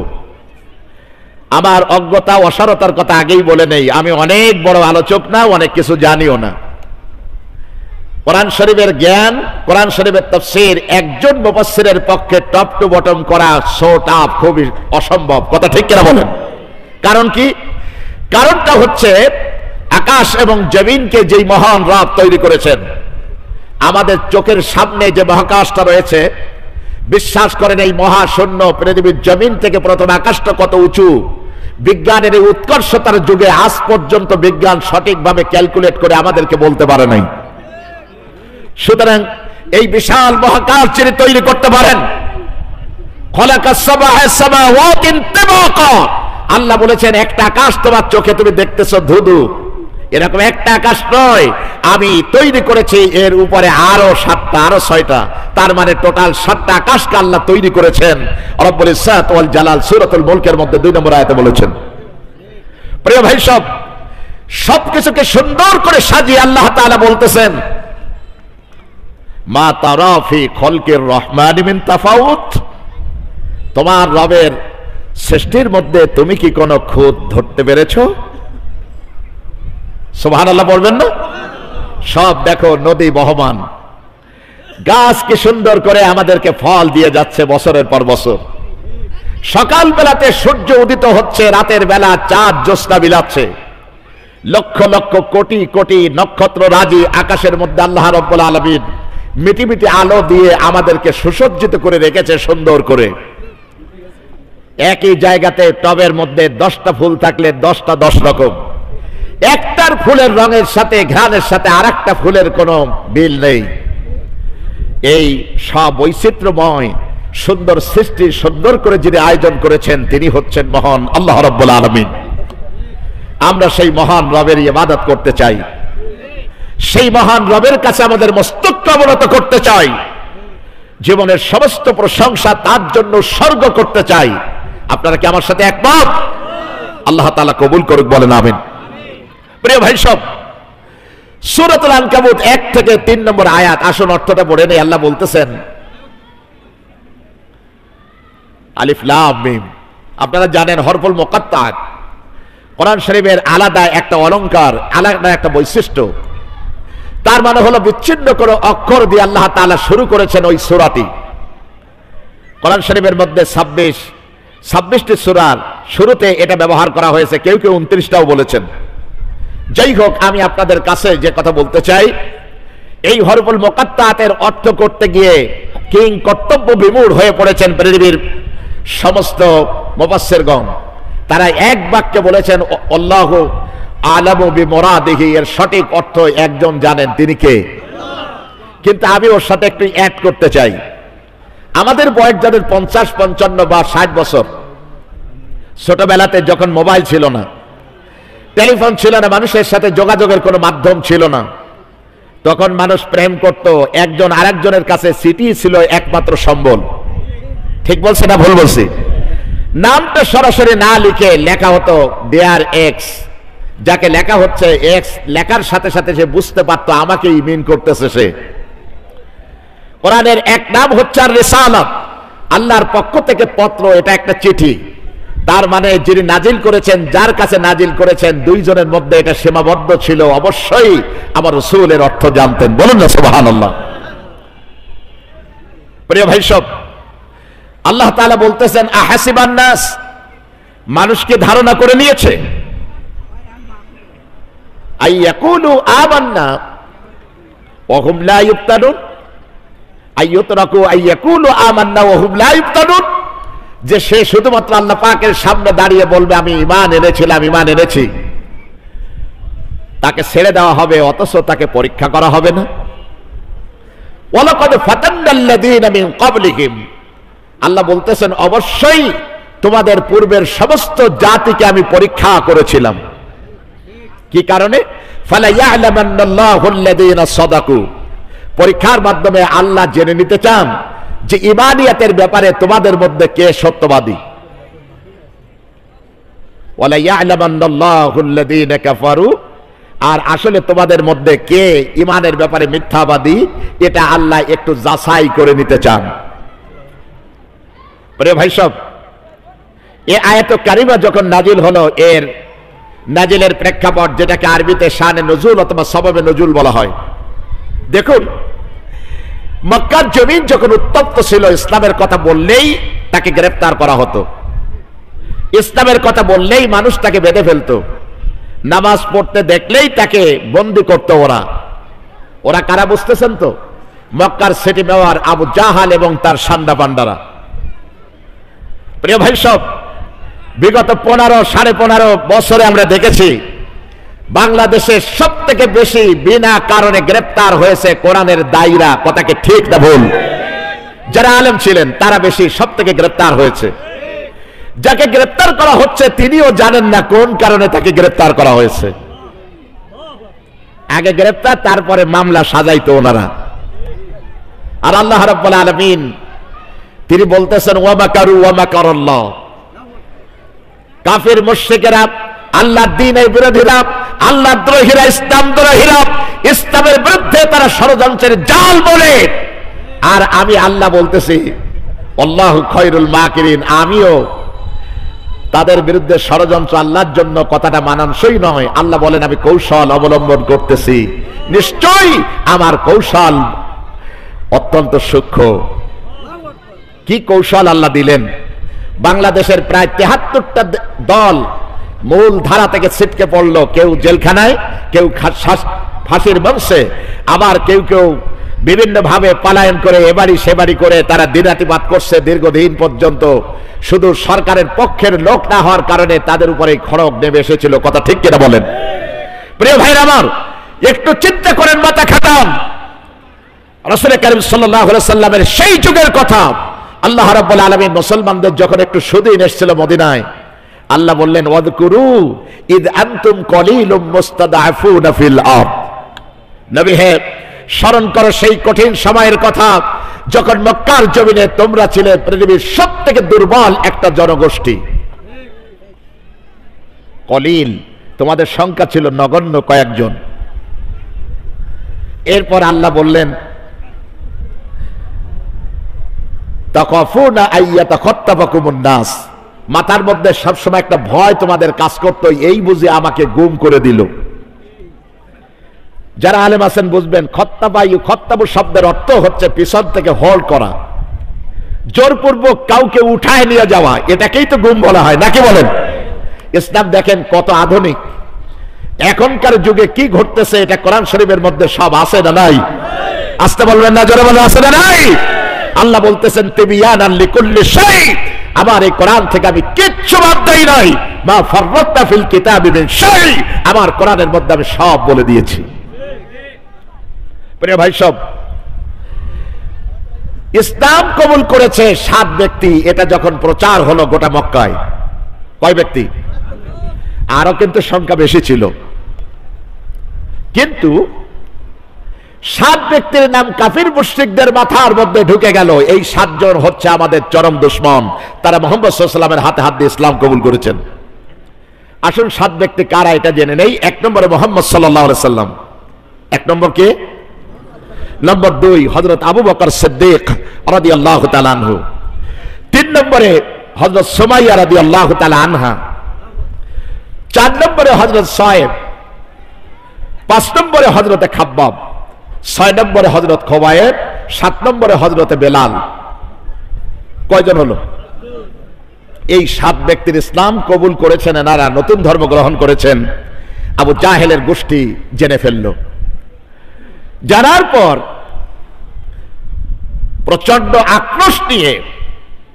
আমার অজ্ঞতা অসারতার কথা আগেই বলে নেই, আমি অনেক বড় আলোচক না, অনেক কিছু জানিও না। কোরআন শরীফের জ্ঞান, কোরআন শরীফের তাফসীর একজন মুফাসসিরের পক্ষে টপ টু বটম করা খুবই অসম্ভব। কথা ঠিক কিনা বলেন? কারণ কি? কারণটা হচ্ছে আকাশ এবং জমিনকে যেই মহান রব তৈরি করেছেন, আমাদের চোখের সামনে যে মহাকাশটা রয়েছে, বিশ্বাস করেন এই মহাশূন্য পৃথিবীর জমিন থেকে প্রথম আকাশটা কত উঁচু, বিজ্ঞানের এই উৎকর্ষতার যুগে আজ পর্যন্ত বিজ্ঞান সঠিকভাবে ক্যালকুলেট করে আমাদেরকে বলতে পারে নাই। সুতরাং এই বিশাল মহাকাশ যিনি তৈরি করতে পারেন, আল্লাহ বলেছেন একটা আকাশ তোমার চোখে তুমি দেখতেছো ধুধু, এরকম একটা আকাশ নয়, আমি তৈরি করেছি এর উপরে আরো 7টা আরো 6টা, তার মানে টোটাল 7টা আকাশকে আল্লাহ তৈরি করেছেন। রব্বুল ইজ্জাত ওয়াল জালাল সূরাতুল মুলকের মধ্যে 2 নম্বর আয়াতে বলেছেন। প্রিয় ভাই, সবকিছুকে সুন্দর করে সাজিয়ে আল্লাহ তাআলা বলতেছেন, মা তারা ফি খলকির রহমান মিন তাফাউত, তোমার রবের সৃষ্টির মধ্যে তুমি কি কোনো খুঁত ধরতে পেরেছো? সুবহানাল্লাহ বলবেন না? সব দেখো, নদী বহমান, গাছ কি সুন্দর করে আমাদেরকে ফল দিয়ে যাচ্ছে বছরের পর বছর, সকাল বেলাতে সূর্য উদিত হচ্ছে, রাতের বেলা চাঁদ জ্যোৎস্না বিলাচ্ছে, লক্ষ লক্ষ কোটি কোটি নক্ষত্র রাজি আকাশের মধ্যে আল্লাহ রাব্বুল আলামিন মিটি মিটি আলো দিয়ে আমাদেরকে সুসজ্জিত করে রেখেছে সুন্দর করে। একই জায়গাতে টবের মধ্যে 10টা ফুল থাকলে 10টা 10 রকম, একটার ফুলের রঙের সাথে ঘ্রাণের সাথে আরেকটা ফুলের কোনো মিল নেই। এই সব বৈচিত্র্যময় সুন্দর সৃষ্টি সুন্দর করে যিনি আয়োজন করেছেন তিনি হচ্ছেন মহান আল্লাহ রাব্বুল আলামিন। আমরা সেই মহান রবের ইবাদত করতে চাই, সেই মহান রবের কাছে আমাদের মস্তক অবনত করতে চাই, জীবনের সমস্ত প্রশংসা তার জন্য উৎসর্গ করতে চাই। আপনারা কি আমার সাথে একমত? আল্লাহ তাআলা কবুল করুক, বলেন আমিন। প্রিয় ভাই, সূরাতুল আনকাবুত 1 থেকে 3 নম্বর আয়াত, আসুন অর্থটা পড়ে নেই। আল্লাহ বলতেছেন আলিফ লাম মিম। আপনারা জানেন হরফুল মুকাত্তাত কোরআন শরীফের আলাদা একটা অলংকার, আলাদা একটা বৈশিষ্ট্য। তার মানে হলো বিচ্ছিন্ন করে অক্ষর দিয়ে আল্লাহ তাআলা শুরু করেছেন ওই সূরাটি। কোরআন শরীফের মধ্যে 26টি সূরার শুরুতে এটা ব্যবহার করা হয়েছে, কেউ কেউ 29টাও বলেছেন। যাই হোক, আমি আপনাদের কাছে যে কথা বলতে চাই, এই হরফুল মুকাত্তাতের অর্থ করতে গিয়ে কিং কর্তব্য বিমূঢ় হয়ে পড়েছেন পৃথিবীর সমস্ত মুফাসসিরগণ। তারা এক বাক্যে বলেছেন আল্লাহু আলামু বিমুরাদিহি, এর সঠিক অর্থ একজন জানেন, তিনি কে? কিন্তু আমি ওর সাথে একটু অ্যাড করতে চাই। আমাদের বয়স যাদের 50, 55 বা 60 বছর, ছোটবেলাতে যখন মোবাইল ছিল না, টেলিফোন ছিল না, মানুষের সাথে যোগাযোগের কোনো মাধ্যম ছিল না, তখন মানুষ প্রেম করত, একজন আরেকজনের কাছে চিঠি ছিল একমাত্র সম্বল। ঠিক বলছি না ভুল বলছি? নামটা সরাসরি না লিখে লেখা হতো ডিয়ার এক্স, যাকে লেখা হচ্ছে এক্স, লেখার সাথে সাথে সে বুঝতে পারতো আমাকেই মিন করতেছে সে। কোরআনের এক নাম হচ্ছে আর রিসালাত, আল্লাহর পক্ষ থেকে পত্র, এটা একটা চিঠি। তার মানে যিনি নাজিল করেছেন, যার কাছে নাজিল করেছেন, দুইজনের মধ্যে এটা সীমাবদ্ধ ছিল, অবশ্যই আমার রাসূলের অর্থ জানতেন। বলুন না সুবহানাল্লাহ। প্রিয় ভাই, আল্লাহ তাআলা বলতেছেন আহাসিবান নাস, মানুষকে ধারণা করে নিয়েছে, আইয়াকুলু আমান্না ওয়া হুম লা ইফতানুন, আইয়ুতরাকু আইয়াকুলু আমান্না ওয়া হুম লা ইফতানুন, যে সে শুধুমাত্র আল্লাহ পাকের সামনে দাঁড়িয়ে বলবে আমি ঈমান এনেছিলাম, ঈমান এনেছি, তাকে ছেড়ে দেওয়া হবে, অথচ তাকে পরীক্ষা করা হবে না। ওয়ালাকাদ ফাতান্নাল্লাযীনা মিন ক্বাবলিহিম, আল্লাহ বলতেছেন অবশ্যই তোমাদের পূর্বের সমস্ত জাতিকে আমি পরীক্ষা করেছিলাম। কি কারণে? ফালা ইয়ালামান্নাল্লাহুল্লাযীনা সাদাকু, পরীক্ষার মাধ্যমে আল্লাহ জেনে নিতে চান যে ঈমানিয়াতের ব্যাপারে তোমাদের মধ্যে কে সত্যবাদী। ওয়ালা ইয়ালামান্নাল্লাহুল্লাযীনা কাফারু, আর আসলে তোমাদের মধ্যে কে ঈমানের ব্যাপারে মিথ্যাবাদী, এটা আল্লাহ একটু যাচাই করে নিতে চান। প্রিয় ভাই সব, এই আয়াত কারিমা যখন নাজিল হলো, এর নাজিলের প্রেক্ষাপট যেটাকে আরবিতে শানে নজুল অথবা সবাবে নজুল বলা হয়। দেখুন, মক্কার জমিন যখন উত্তপ্ত ছিল, ইসলামের কথা বললেই তাকে গ্রেফতার করা হতো, ইসলামের কথা বললেই মানুষ তাকে বেঁধে ফেলতো, নামাজ পড়তে দেখলেই তাকে বন্দী করতো। ওরা কারা বুঝতেছেন তো? মক্কার সিটি মেয়র আবু জাহাল এবং তার সান্ডা পান্ডারা। প্রিয় ভাই সব, বিগত 15-15.5 বছরে আমরা দেখেছি বাংলাদেশে সব থেকে বেশি বিনা কারণে গ্রেফতার হয়েছে কোরআনের দায়ীরা। কথাকে ঠিক না ভুল? যারা আলেম ছিলেন তারা বেশি সব থেকে গ্রেফতার হয়েছে। যাকে গ্রেফতার করা হচ্ছে তিনিও জানেন না কোন কারণে তাকে গ্রেফতার করা হয়েছে। আগে গ্রেফতার, তারপরে মামলা সাজাইতো ওনারা। আর আল্লাহ রাব্বুল আলামিন তিনি বলতেছেন, ওয়া মাকারু ওয়া মাকারাল্লাহ। কাফির মুশরিকেরা, আল্লাহর দ্বীনের বিরোধীরা, আল্লাহ দ্রোহীরা, ইসলাম দ্রোহীরা, ইসলামের বিরুদ্ধে তারা ষড়যন্ত্রের জাল বলে। আর আমি আল্লাহ বলতেছি, আল্লাহু খায়রুল মাকিরিন, আমিও তাদের বিরুদ্ধে ষড়যন্ত্র আল্লাহর জন্য কথাটা মানানসই নয়। আল্লাহ বলেন, আমি কৌশল অবলম্বন করতেছি, নিশ্চয়ই আমার কৌশল অত্যন্ত সূক্ষ্ম। কি কৌশল আল্লাহ দিলেন? বাংলাদেশের প্রায় 73টা দল মূল ধারা থেকে ছিটকে পড়লো। কেউ জেলখানায়, কেউ ফাঁসির মঞ্চে, আবার কেউ কেউ বিভিন্ন ভাবে পলায়ন করে এবাড়ি সেবাড়ি করে তারা দিনাতিপাত করছে দীর্ঘদিন পর্যন্ত। শুধু সরকারের পক্ষের লোক না হওয়ার কারণে তাদের উপরে খড়গ নেমে এসেছিল। কথা ঠিক কিনা বলেন? প্রিয় ভাইরা আমার, একটু চিন্তা করেন, মাথা খাটান। রাসূল কারীম সাল্লাল্লাহু আলাইহি সাল্লামের সেই যুগের কথা। আল্লাহ রাব্বুল আলামিন মুসলমানদের যখন একটু সুদিন এসেছিল মদিনায়, আল্লাহ বললেন, ওয়াযকুরু ইদ আনতুম কলিলুম মুস্তাদআফুনা ফিল আরদ। নবী হে, স্মরণ করো সেই কঠিন সময়ের কথা যখন মক্কার জমিনে তোমরা ছিলে পৃথিবীর সবথেকে দুর্বল একটা জনগোষ্ঠী। কলিল, তোমাদের সংখ্যা ছিল নগণ্য কয়েকজন। এরপর আল্লাহ বললেন, তাকাফুনা আইয়াতাখাত্তাফাকুমুন নাস, মাথার মধ্যে সবসময় একটা ভয় তোমাদের কাজ করতো, এই বুঝে আমাকে গুম করে দিল। যারা আলেম আছেন বুঝবেন, খত্তাবু শব্দের অর্থ হচ্ছে পিছন থেকে হোল্ড করা, জোরপূর্বক কাউকে উঠায় নিয়ে যাওয়া, এটাকেই তো গুম বলা হয়, নাকি বলেন? ইসলাম দেখেন কত আধুনিক। এখনকার যুগে কি ঘটতেছে এটা কোরআন শরীফের মধ্যে সব আছে না নাই? আসতে বলবেন না, জোরে বলেন, আছে না নাই? আল্লাহ বলতেছেন, তিবিয়ানান লিকুল্লি শাই, আমার এই কোরআন থেকে আমি কিচ্ছু বাদ দেই নাই। মা ফাররাতনা ফিল কিতাবি মিন শাই, আমার কোরআনের মধ্যে আমি সব বলে দিয়েছি। প্রিয় ভাই সব, ইসলাম কবুল করেছে 7 ব্যক্তি। এটা যখন প্রচার হলো গোটা মক্কায়, কয় ব্যক্তি? আরো কিন্তু সংখ্যা বেশি ছিল, কিন্তু 7 ব্যক্তির নাম কাফির মুশরিকদের মাথার মধ্যে ঢুকে গেল। এই 7 জন হচ্ছে আমাদের চরম দুশমন। তারা মুহাম্মদ সাল্লাল্লাহু আলাইহি ওয়াসাল্লামের হাতে হাত দিয়ে ইসলাম কবুল করেছেন। আসুন 7 ব্যক্তি কারা এটা জেনে নেই। 1 নম্বরে মুহাম্মদ সাল্লাল্লাহু আলাইহি ওয়াসাল্লাম। 1 নম্বর কে? নম্বর 2 হযরত আবু বকর সিদ্দিক রাদিয়াল্লাহু তাআলা আনহু। 3 নম্বরে হযরত সুমাইয়া রাদিয়াল্লাহু তাআলা আনহা। 4 নম্বরে হযরত সায়েব। 5 নম্বরে হযরত খাব্বাব। 6 নম্বরে হযরত খুবাইব। 7 নম্বরে হযরত বেলাল। কয়জন হলো? এই 7 ব্যক্তির ইসলাম কবুল করেছেন, এনারা নতুন ধর্ম গ্রহণ করেছেন। আবু জাহেলের গোষ্ঠী জেনে ফেলল। জানার পর প্রচন্ড আক্রোশ নিয়ে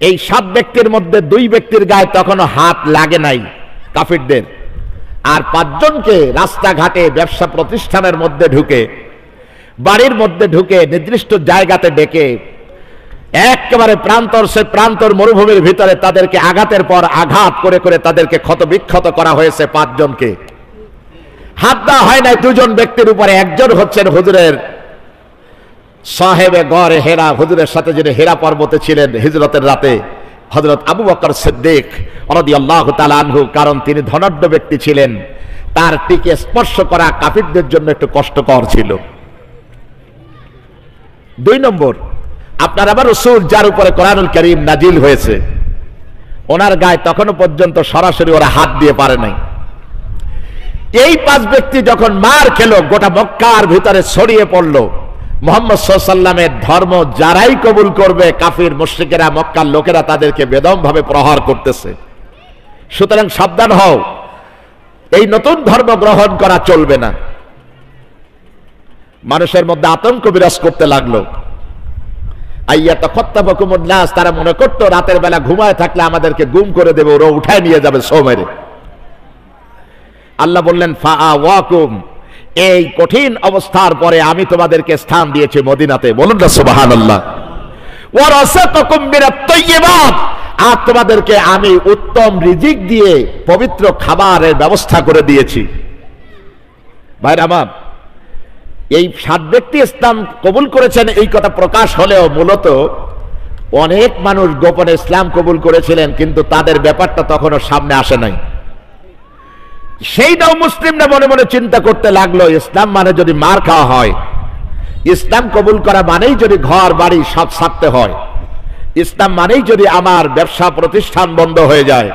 এই 7 ব্যক্তির মধ্যে 2 ব্যক্তির গায়ে তখনও হাত লাগে নাই কাফিরদের, আর 5 জনকে রাস্তাঘাটে ব্যবসা প্রতিষ্ঠানের মধ্যে ঢুকে, বাড়ির মধ্যে ঢুকে, নির্দিষ্ট জায়গাতে ডেকে একেবারে প্রান্তর মরুভূমির ভিতরে তাদেরকে আঘাতের পর আঘাত করে করে তাদেরকে ক্ষতবিক্ষত করা হয়েছে। 5 জনকে হাত দেওয়া হয় নাই 2 জন ব্যক্তির উপরে। একজন হচ্ছেন হুজুরের সাহেবে গড়ে হেরা, হুজুরের সাথে যিনি হেরা পর্বতে ছিলেন হিজরতের রাতে, হযরত আবু বকর সিদ্দিক রাদিয়াল্লাহু তাআলা আনহু। কারণ তিনি ধনাঢ্য ব্যক্তি ছিলেন, তার টিকে স্পর্শ করা কাফিরদের জন্য একটু কষ্টকর ছিল। 2 নম্বর, আপনার আবার রাসূল যার উপরে কোরআনুল কারীম নাজিল হয়েছে, ওনার গায়ে তখনো পর্যন্ত সরাসরি ওরা হাত দিয়ে পারে নাই। এই 5 ব্যক্তি যখন মার খেলো, গোটা মক্কার ভিতরে ছড়িয়ে পড়লো মুহাম্মদ সাল্লাল্লাহু আলাইহি ওয়াসাল্লামের ধর্ম যারাই কবুল করবে, কাফির মুশরিকেরা, মক্কার লোকেরা তাদেরকে বেদমভাবে প্রহার করতেছে। সুতরাং সাবধান হও, এই নতুন ধর্ম গ্রহণ করা চলবে না। মানুষের মধ্যে আতঙ্ক বিরাজ করতে লাগলো। আইয়াতাখাত্তাফাকুমুন নাস, তারা মনে করতো রাতের বেলা ঘুমায় থাকলে আমাদেরকে গুম করে দেবে, ওরা উঠায় নিয়ে যাবে সোমেরে। আল্লাহ বললেন ফাআওয়াকুম, এই কঠিন অবস্থার পরে আমি তোমাদেরকে স্থান দিয়েছি মদিনাতে। বলুন না সুবহানাল্লাহ। ওয়া রাযাকাকুম মিনাত তাইয়্যিবাত, আর তোমাদেরকে আমি উত্তম রিজিক দিয়ে পবিত্র খাবারের ব্যবস্থা করে দিয়েছি। ভাইরা আমার, এই 7 ব্যক্তি ইসলাম কবুল করেছেন এই কথা প্রকাশ হলেও মূলত অনেক মানুষ গোপনে ইসলাম কবুল করেছিলেন, কিন্তু তাদের ব্যাপারটা তখনও সামনে আসে নাই। সেইটাও মুসলিমরা মনে মনে চিন্তা করতে লাগলো, ইসলাম মানে যদি মার খাওয়া হয়, ইসলাম কবুল করা মানেই যদি ঘর বাড়ি সব ছাড়তে হয়, ইসলাম মানেই যদি আমার ব্যবসা প্রতিষ্ঠান বন্ধ হয়ে যায়,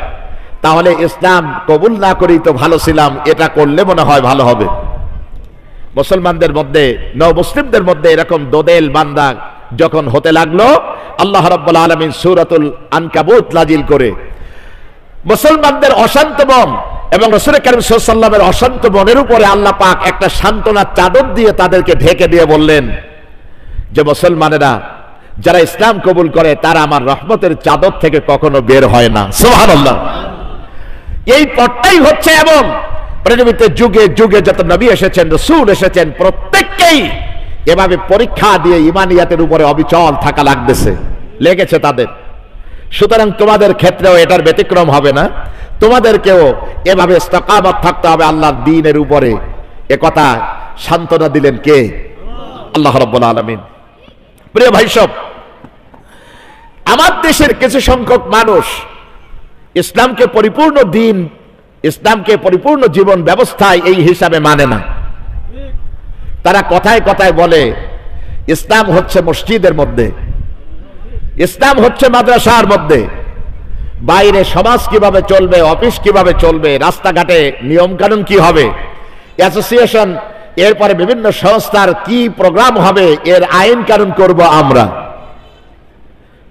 তাহলে ইসলাম কবুল না করেই তো ভালো ছিলাম, এটা করলে মনে হয় ভালো হবে। মুসলমানদের মধ্যে, মুসলিমদের মধ্যে এরকম দোদেল বান্দা যখন হতে লাগলো, আল্লাহ রাব্বুল আলামিন সূরাতুল আনকাবুত নাজিল করে মুসলমানদের অশান্ত মন এবং রাসূল কারীম সাল্লাল্লাহু আলাইহি ওয়াসাল্লামের অশান্ত মনের উপরে আল্লাহ পাক একটা সান্ত্বনার চাদর দিয়ে তাদেরকে ঢেকে দিয়ে বললেন যে মুসলমানেরা যারা ইসলাম কবুল করে তারা আমার রহমতের চাদর থেকে কখনো বের হয় না। সুবহানাল্লাহ। এই পথটাই হচ্ছে, এবং পৃথিবীতে যুগে যুগে যত নবী এসেছেন, রাসূল এসেছেন, প্রত্যেককেই এভাবে পরীক্ষা দিয়ে ঈমানিয়াতের উপরে অবিচল থাকা লেগেছে তাদের। সুতরাং তোমাদের ক্ষেত্রেও এটার ব্যতিক্রম হবে না, তোমাদেরকেও এভাবে ইস্তিকামত থাকতে হবে আল্লাহর দ্বীনের উপরে। একথা সান্ত্বনা দিলেন কে? আল্লাহ রাব্বুল আলামিন। প্রিয় ভাই সব, আমার দেশের কিছু সংখ্যক মানুষ ইসলামকে পরিপূর্ণ দ্বীন, ইসলামকে পরিপূর্ণ জীবন ব্যবস্থায় এই হিসাবে মানে না। তারা কথায় কথায় বলে ইসলাম হচ্ছে মসজিদের মধ্যে, ইসলাম হচ্ছে মাদ্রাসার মধ্যে, বাইরে সমাজ কিভাবে চলবে, অফিস কিভাবে চলবে, রাস্তাঘাটে নিয়ম কানুন কি হবে, অ্যাসোসিয়েশন, এরপরে বিভিন্ন সংস্থার কি প্রোগ্রাম হবে, এর আইন কানুন করব আমরা।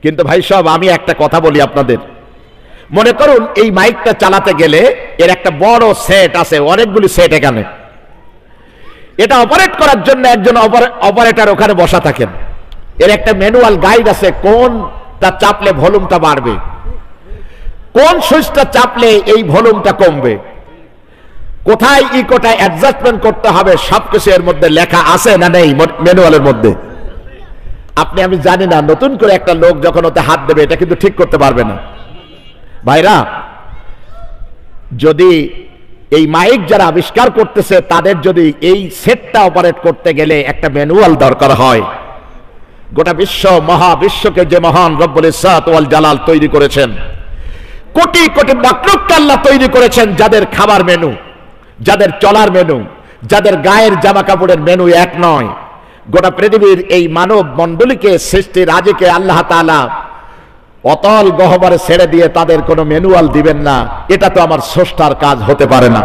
কিন্তু ভাই সব, আমি একটা কথা বলি আপনাদের, মনে করুন এই মাইকটা চালাতে গেলে এর একটা বড় সেট আছে, অনেকগুলি সেট এখানে। এটা অপারেট করার জন্য একজন অপারেটর ওখানে বসা থাকেন, এর একটা ম্যানুয়াল গাইড আছে, কোনটা চাপলে ভলিউমটা বাড়বে, কোন সুইচটা চাপলে এই ভলিউমটা কমবে, কোথায় ইকোটা অ্যাডজাস্টমেন্ট করতে হবে, সবকিছু এর মধ্যে লেখা আছে না নেই ম্যানুয়ালের মধ্যে? আপনি আমি জানি না, নতুন করে একটা লোক যখন ওতে হাত দেবে এটা কিন্তু ঠিক করতে পারবে না। ভাইরা, যদি এই মাইক যারা আবিষ্কার করতেছে তাদের যদি এই সেটটা অপারেট করতে গেলে একটা ম্যানুয়াল দরকার হয়, গোটা বিশ্ব, মহাবিশ্বকে যে মহান রব্বুল ইজ্জত ওয়াল জালাল তৈরি করেছেন, কোটি কোটি মাখলুককে আল্লাহ তৈরি করেছেন, যাদের খাবার মেনু, যাদের চলার মেনু, যাদের গায়ের জামা কাপড়ের মেনু এক নয়। গোটা পৃথিবীর এই মানব মণ্ডলীকে, সৃষ্টির রাজিকে আল্লাহ তাআলা অতল গহ্বরে ছেড়ে দিয়ে তাদের কোনো ম্যানুয়াল দিবেন না, এটা তো আমার স্রষ্টার কাজ হতে পারে না।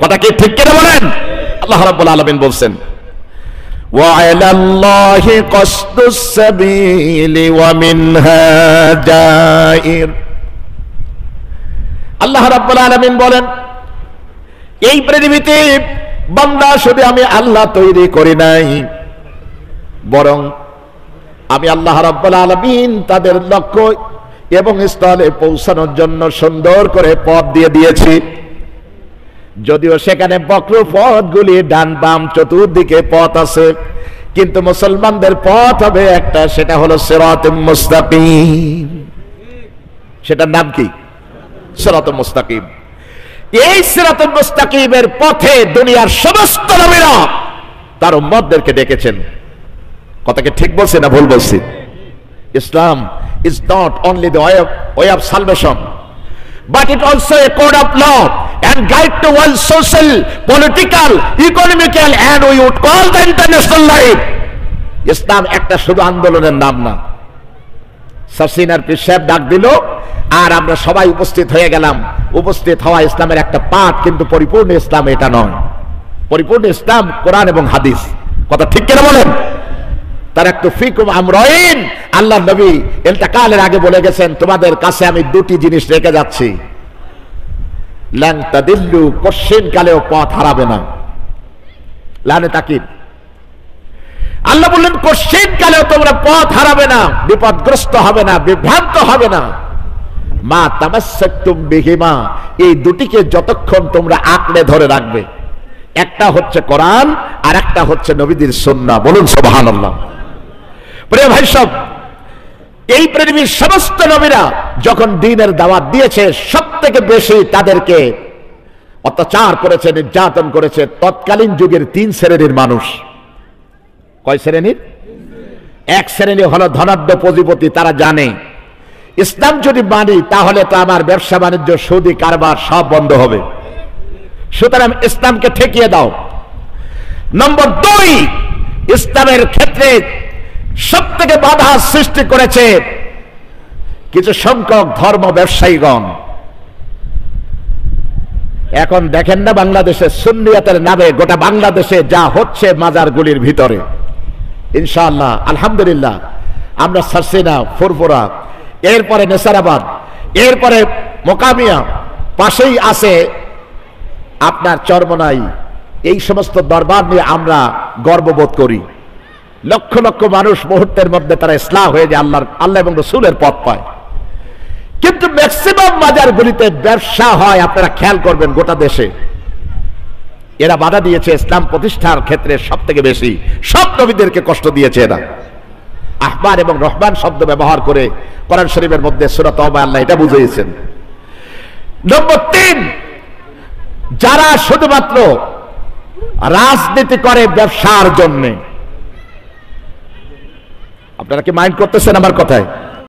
কথা কি ঠিক কিনা বলেন? আল্লাহ রাব্বুল আলামিন বলছেন, ওয়া আলাল্লাহি কসদুস সাবিলি ওয়া মিনহা জাইর। আল্লাহ রাব্বুল আলামিন বলেন, এই পৃথিবীতে বান্দা শুধু আমি আল্লাহ তৈরি করি নাই, বরং আমি আল্লাহ রাব্বুল আলামিন তাদের লক্ষ্য এবং স্থলে পৌঁছানোর জন্য সুন্দর করে পথ দিয়ে দিয়েছি। যদিও সেখানে বক্র পথগুলি ডান বাম চতুর্দিকে পথ আছে, কিন্তু মুসলমানদের পথ হবে একটা, সেটা হলো সিরাতুল মুস্তাকিম। সেটার নাম কি? সিরাতুল মুস্তাকিম। এই সিরাতুল মুস্তাকিমের পথে দুনিয়ার সমস্ত নবীরা তার উম্মতদেরকে ডেকেছেন। কথাকে ঠিক বলছি না ভুল বলছি? ইসলাম is not only the way of salvation, but it also a code of law and guide to all social, political, economical and we would call the international life. ইসলাম একটা শুধু আন্দোলনের নাম না। সাসিনার পিসাব ডাক দিল আর আমরা সবাই উপস্থিত হয়ে গেলাম। উপস্থিত হওয়া ইসলামের একটা পাঠ, কিন্তু পরিপূর্ণ ইসলাম এটা নয়। পরিপূর্ণ ইসলাম কোরআন এবং হাদিস। কথা ঠিক কিনা বলেন? তারাকতু ফিকুম আমরাইন, আল্লাহর নবী ইন্তেকালের আগে বলে গেছেন, তোমাদের কাছে আমি দুটি জিনিস রেখে যাচ্ছি, লান তাদিল্লু, কশিন কালেও পথ হারাবে না। লানে তাকিদ, আল্লাহ বললেন কশিন কালেও তোমরা পথ হারাবে না, বিপদগ্রস্ত হবে না, বিভ্রান্ত হবে না। মা তামাসসাকতুম বিহিমা, এই দুটিকে যতক্ষণ তোমরা আঁকড়ে ধরে রাখবে। একটা হচ্ছে কোরআন, আর একটা হচ্ছে নবীদের সুন্নাহ। বলুন সুবহানাল্লাহ। প্রিয় ভাই সব, এই পৃথিবীর সমস্ত নবীরা যখন দ্বীনের দাওয়াত দিয়েছে, সবথেকে বেশি তাদেরকে অত্যাচার করেছে, নির্যাতন করেছে তৎকালীন যুগের 3 শ্রেণীর মানুষ। কয় শ্রেণীর? এক শ্রেণী হলো ধনাঢ্য পুঁজিপতি, তারা জানে ইসলাম যদি মানি তাহলে তো আমার ব্যবসা বাণিজ্য, সুদি কারবার সব বন্ধ হবে, সুতরাং ইসলামকে ঠেকিয়ে দাও। নম্বর 2, ইসলামের ক্ষেত্রে সবথেকে বাধা সৃষ্টি করেছে কিছু সংখ্যক ধর্ম ব্যবসায়ীগণ। এখন দেখেন না বাংলাদেশে সুন্নিয়াতের নামে গোটা বাংলাদেশে যা হচ্ছে মাজারগুলির ভিতরে। ইনশাআল্লাহ আলহামদুলিল্লাহ আমরা সারসিনা, ফুরফুরা, এরপরে নেসারাবাদ, এরপরে মোকামিয়া, পাশেই আছে আপনার চরমনাই। এই সমস্ত দরবার নিয়ে আমরা গর্ববোধ করি। লক্ষ লক্ষ মানুষ মুহূর্তের মধ্যে তারা ইসলাম হয়ে যায়, আল্লাহ এবং রাসূলের পথ পায়। কিন্তু ম্যাক্সিমাম মাজারগুলিতে ব্যবসা হয়, আপনারা খেয়াল করবেন গোটা দেশে। এরা বাধা দিয়েছে ইসলাম প্রতিষ্ঠার ক্ষেত্রে সবথেকে বেশি। সব নবীদেরকে কষ্ট দিয়েছে এরা। আহবার এবং রহমান শব্দ ব্যবহার করে কোরআন শরীফের মধ্যে সূরা তাওবা আল্লাহ এটা বুঝিয়েছেন। নম্বর 3, যারা শুধুমাত্র রাজনীতি করে ব্যবসার জন্য। আপনারা কি মাইন্ড করতেছেন আমার কথায়?